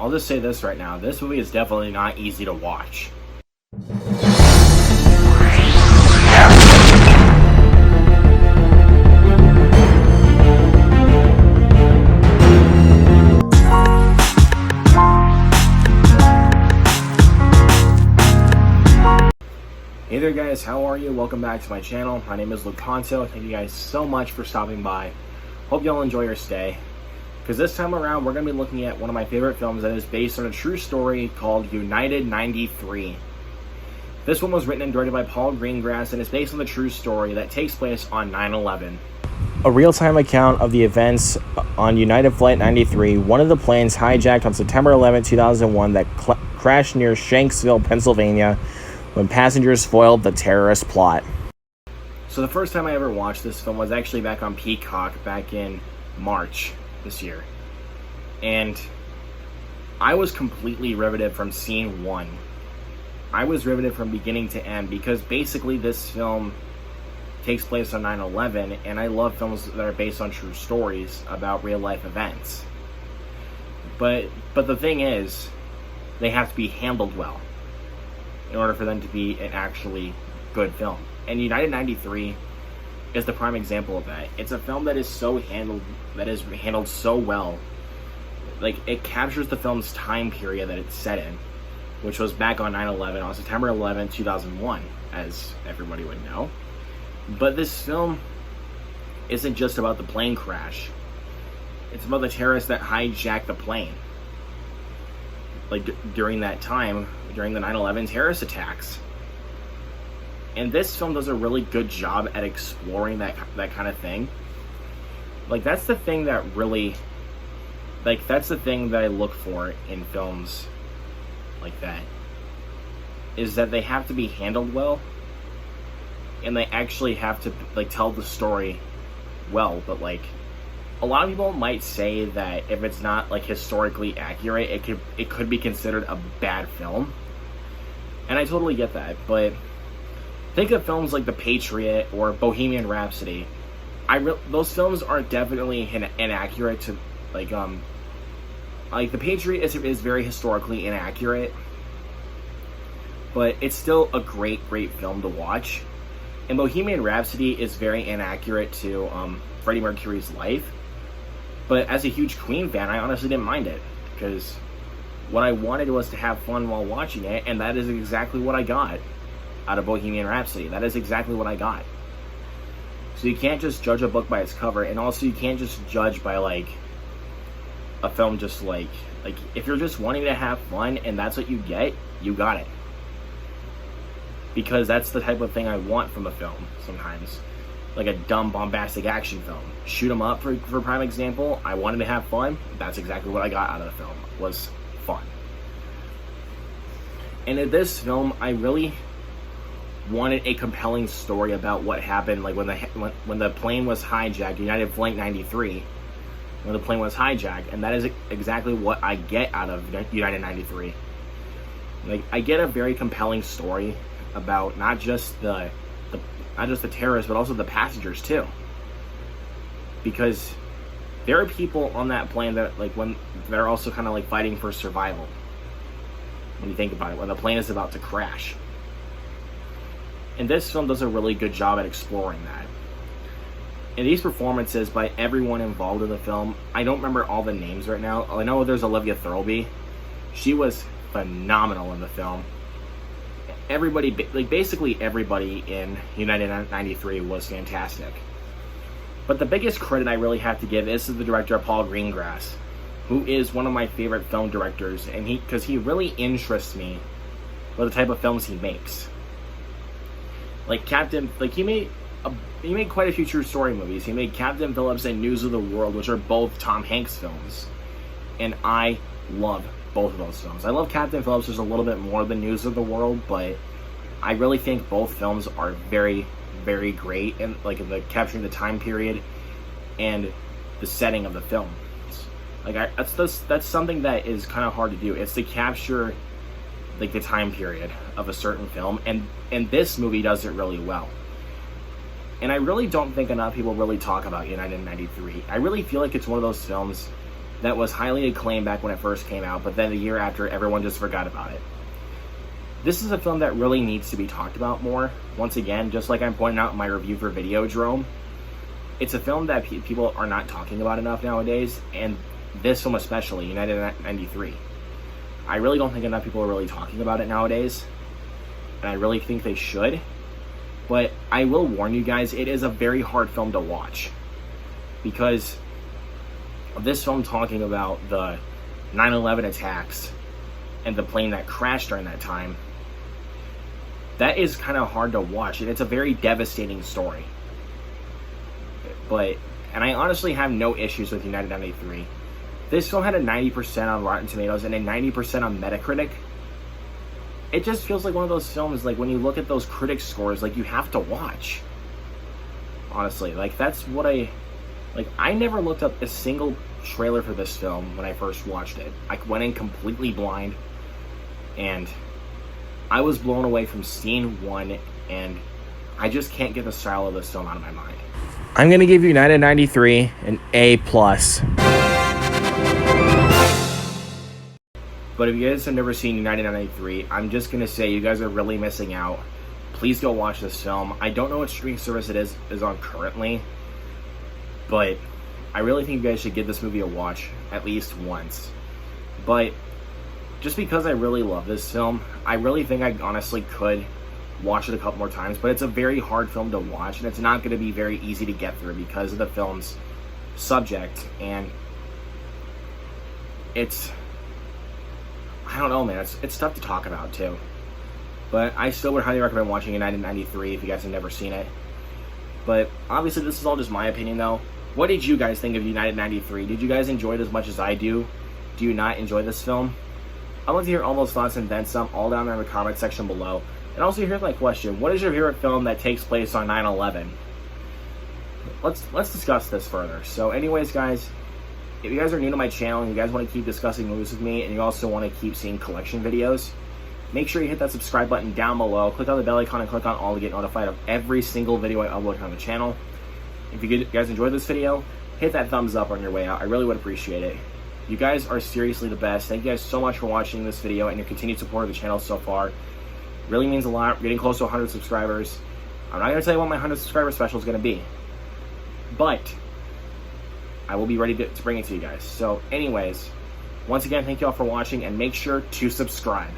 I'll just say this right now. This movie is definitely not easy to watch. Hey there guys, how are you? Welcome back to my channel. My name is Lucanto. Thank you guys so much for stopping by. Hope y'all enjoy your stay. Because this time around, we're going to be looking at one of my favorite films that is based on a true story called United 93. This one was written and directed by Paul Greengrass and is based on the true story that takes place on 9/11. A real-time account of the events on United Flight 93, one of the planes hijacked on September 11, 2001 that crashed near Shanksville, Pennsylvania, when passengers foiled the terrorist plot. So the first time I ever watched this film was actually back on Peacock back in March this year. And I was completely riveted from scene one. I was riveted from beginning to end because basically this film takes place on 9/11, and I love films that are based on true stories about real life events. But the thing is, they have to be handled well in order for them to be an actually good film. And United 93 is the prime example of that. It's a film that is handled so well. Like, it captures the film's time period that it's set in, which was back on 9/11 on September 11, 2001, as everybody would know. But this film isn't just about the plane crash. It's about the terrorists that hijacked the plane. Like, during that time, during the 9/11 terrorist attacks. And this film does a really good job at exploring that kind of thing. Like, that's the thing that really, like, that's the thing that I look for in films like that, is that they have to be handled well, and they actually have to, like, tell the story well. But, like, a lot of people might say that if it's not, like, historically accurate, it could be considered a bad film. And I totally get that, but think of films like The Patriot or Bohemian Rhapsody. Those films are definitely inaccurate to, like The Patriot is very historically inaccurate, but it's still a great film to watch. And Bohemian Rhapsody is very inaccurate to Freddie Mercury's life. But as a huge Queen fan, I honestly didn't mind it, because what I wanted was to have fun while watching it, and that is exactly what I got out of Bohemian Rhapsody. That is exactly what I got. So you can't just judge a book by its cover, and also you can't just judge by, like, a film just like if you're just wanting to have fun and that's what you get, you got it. Because that's the type of thing I want from a film sometimes. Like a dumb, bombastic action film. Shoot 'em up, for prime example. I wanted to have fun. That's exactly what I got out of the film, was fun. And in this film, I really wanted a compelling story about what happened, like when the plane was hijacked, United Flight 93, when the plane was hijacked, and that is exactly what I get out of United 93. Like, I get a very compelling story about not just the terrorists, but also the passengers too. Because there are people on that plane that, like, when they're also kind of like fighting for survival. When you think about it, when the plane is about to crash. And this film does a really good job at exploring that. And these performances by everyone involved in the film, I don't remember all the names right now. I know there's Olivia Thirlby. She was phenomenal in the film. Everybody, like, basically everybody in United 93 was fantastic. But the biggest credit I really have to give is to the director, Paul Greengrass, who is one of my favorite film directors, and because he really interests me with the type of films he makes. Like he made quite a few true story movies. He made Captain Phillips and News of the World, which are both Tom Hanks films, and I love both of those films. I love Captain Phillips just a little bit more than News of the World, but I really think both films are very, very great, and like in the capturing the time period and the setting of the film. Like, that's something that is kind of hard to do. It's to capture, like, the time period of a certain film, and this movie does it really well. And I really don't think enough people really talk about United 93. I really feel like it's one of those films that was highly acclaimed back when it first came out, but then the year after, everyone just forgot about it. This is a film that really needs to be talked about more. Once again, just like I'm pointing out in my review for Videodrome, it's a film that people are not talking about enough nowadays, and this film especially, United 93. I really don't think enough people are really talking about it nowadays, and I really think they should. But I will warn you guys, it is a very hard film to watch, because of this film talking about the 9/11 attacks and the plane that crashed during that time. That is kind of hard to watch, and it's a very devastating story. And I honestly have no issues with United 93. This film had a 90% on Rotten Tomatoes and a 90% on Metacritic. It just feels like one of those films, like when you look at those critic scores, like you have to watch. Honestly, like that's what I never looked up a single trailer for this film when I first watched it. I went in completely blind, and I was blown away from scene one, and I just can't get the style of this film out of my mind. I'm going to give United 93 an A+. But if you guys have never seen United 93, I'm just going to say you guys are really missing out. Please go watch this film. I don't know what streaming service it is on currently, but I really think you guys should give this movie a watch at least once. But just because I really love this film, I really think I honestly could watch it a couple more times, but it's a very hard film to watch, and it's not going to be very easy to get through because of the film's subject, and I don't know, man, it's tough to talk about too. But I still would highly recommend watching United 93 if you guys have never seen it. But obviously this is all just my opinion though. What did you guys think of United 93? Did you guys enjoy it as much as I do? Do you not enjoy this film? I'd love to hear all those thoughts and then some all down there in the comment section below. And also here's my question. What is your favorite film that takes place on 9/11? Let's discuss this further. So anyways, guys, if you guys are new to my channel and you guys want to keep discussing movies with me and you also want to keep seeing collection videos, make sure you hit that subscribe button down below. Click on the bell icon and click on all to get notified of every single video I upload on the channel. If you guys enjoyed this video, hit that thumbs up on your way out. I really would appreciate it. You guys are seriously the best. Thank you guys so much for watching this video and your continued support of the channel so far. Really means a lot. We're getting close to 100 subscribers. I'm not going to tell you what my 100 subscriber special is going to be, but I will be ready to bring it to you guys. So anyways, once again, thank you all for watching, and make sure to subscribe.